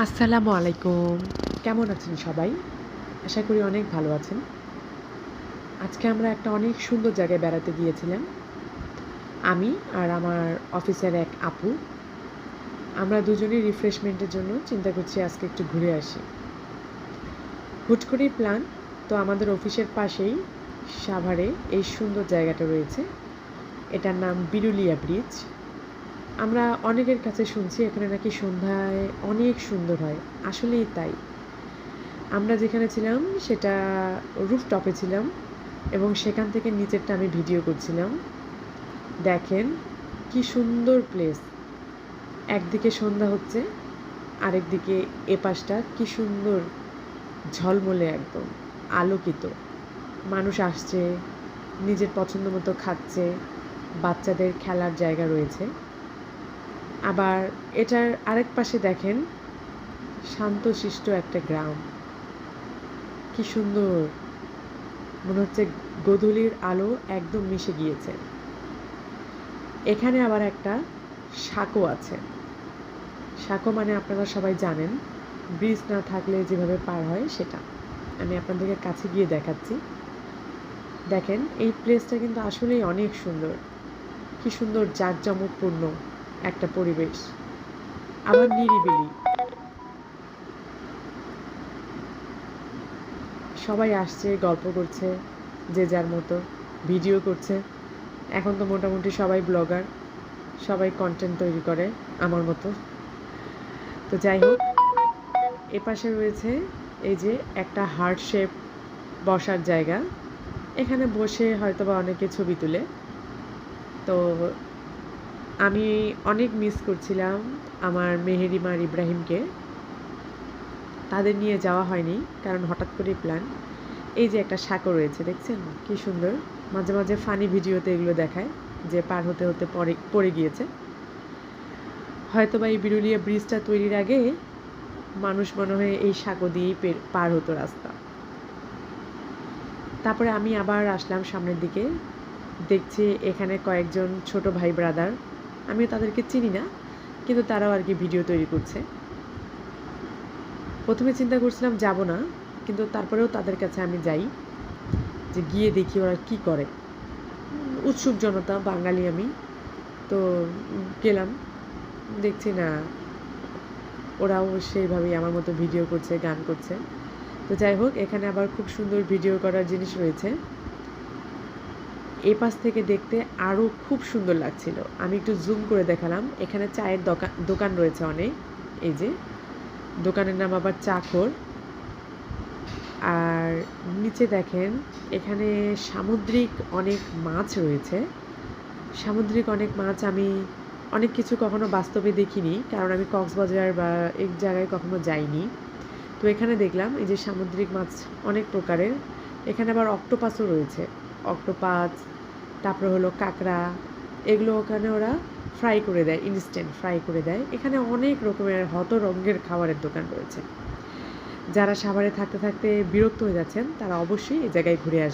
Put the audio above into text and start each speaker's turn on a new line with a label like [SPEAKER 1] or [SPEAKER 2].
[SPEAKER 1] আসসালামু আলাইকুম। কেমন আছেন সবাই? আশা করি অনেক ভালো আছেন। আজকে আমরা একটা অনেক সুন্দর জায়গায় বেড়াতে গিয়েছিলাম। আমি আর আমার অফিসের এক আপু। আমরা দুজনেই রিফ্রেশমেন্টের জন্য চিন্তা করছি আজকে একটু ঘুরে আসি। হুট করেই প্ল্যান। তো আমাদের অফিসের পাশেই সাভারে এই সুন্দর জায়গাটা রয়েছে। এটার নাম বিরুলিয়া ব্রিজ। আমরা অনেকের কাছে শুনছি এখানে নাকি সন্ধ্যায় অনেক সুন্দর হয়। আসলেই তাই। আমরা যেখানে ছিলাম সেটা রুফটপে ছিলাম এবং সেখান থেকে নিচেরটা আমি ভিডিও করছিলাম। দেখেন কি সুন্দর প্লেস। একদিকে সন্ধ্যা হচ্ছে, আরেকদিকে এপাশটা কি সুন্দর ঝলমলে একদম আলোকিত। মানুষ আসছে, নিজের পছন্দ মতো খাচ্ছে, বাচ্চাদের খেলার জায়গা রয়েছে। আবার এটার আরেক পাশে দেখেন শান্তশিষ্ট একটা গ্রাম। কি সুন্দর, মনে হচ্ছে গোধূলির আলো একদম মিশে গিয়েছে। এখানে আবার একটা সাঁকো আছে। সাঁকো মানে আপনারা সবাই জানেন, ব্রিজ না থাকলে যেভাবে পার হয় সেটা। আমি আপনাদেরকে কাছে গিয়ে দেখাচ্ছি। দেখেন এই প্লেসটা কিন্তু আসলেই অনেক সুন্দর। কি সুন্দর জাঁকজমকপূর্ণ একটা পরিবেশ, আবার নিরিবিলি। সবাই আসছে, গল্প করছে, যে যার মতো ভিডিও করছে। এখন তো মোটামুটি সবাই ব্লগার, সবাই কন্টেন্ট তৈরি করে আমার মতো। তো যাই হোক, এপাশে রয়েছে এই যে একটা হার্ট শেপ বসার জায়গা। এখানে বসে হয়তোবা অনেকে ছবি তুলে। তো আমি অনেক মিস করছিলাম আমার মেহেরিমা আর ইব্রাহিমকে। তাদের নিয়ে যাওয়া হয়নি কারণ হঠাৎ করেই প্ল্যান। এই যে একটা সাঁকো রয়েছে, দেখছেন কি সুন্দর। মাঝে মাঝে ফানি ভিডিওতে এগুলো দেখায় যে পার হতে হতে পড়ে গিয়েছে। হয়তোবা এই বিরুলিয়া ব্রিজটা তৈরির আগে মানুষ মনে হয় এই সাঁকো দিয়েই পার হতো রাস্তা। তারপরে আমি আবার আসলাম সামনের দিকে, দেখছি এখানে কয়েকজন ছোট ভাই ব্রাদার। আমি তাদেরকে চিনি না, কিন্তু তারাও আর কি ভিডিও তৈরি করছে। প্রথমে চিন্তা করছিলাম যাব না, কিন্তু তারপরেও তাদের কাছে আমি যাই, যে গিয়ে দেখি ওরা কি করে। উৎসুক জনতা, বাঙালি আমি। তো গেলাম, দেখছি না ওরাও সেইভাবেই আমার মতো ভিডিও করছে, গান করছে। তো যাই হোক, এখানে আবার খুব সুন্দর ভিডিও করার জিনিস রয়েছে। এই পাশ থেকে দেখতে আরও খুব সুন্দর লাগছিল। আমি একটু জুম করে দেখালাম। এখানে চায়ের দোকান রয়েছে অনেক। এই যে দোকানের নাম আবার চাকর। আর নিচে দেখেন এখানে সামুদ্রিক অনেক মাছ রয়েছে। সামুদ্রিক অনেক মাছ আমি অনেক কিছু কখনো বাস্তবে দেখিনি, কারণ আমি কক্সবাজার বা এক জায়গায় কখনো যাইনি। তো এখানে দেখলাম এই যে সামুদ্রিক মাছ অনেক প্রকারের। এখানে আবার অক্টোপাসও রয়েছে। অক্টোপাস, তারপরে হলো কাঁকড়া, এগুলো ওখানে ওরা ফ্রাই করে দেয়, ইনস্ট্যান্ট ফ্রাই করে দেয়। এখানে অনেক রকমের রঙের খাবারের দোকান রয়েছে। যারা সাভারে থাকতে থাকতে বিরক্ত হয়ে যাচ্ছেন তারা অবশ্যই এই জায়গায় ঘুরে আসবেন।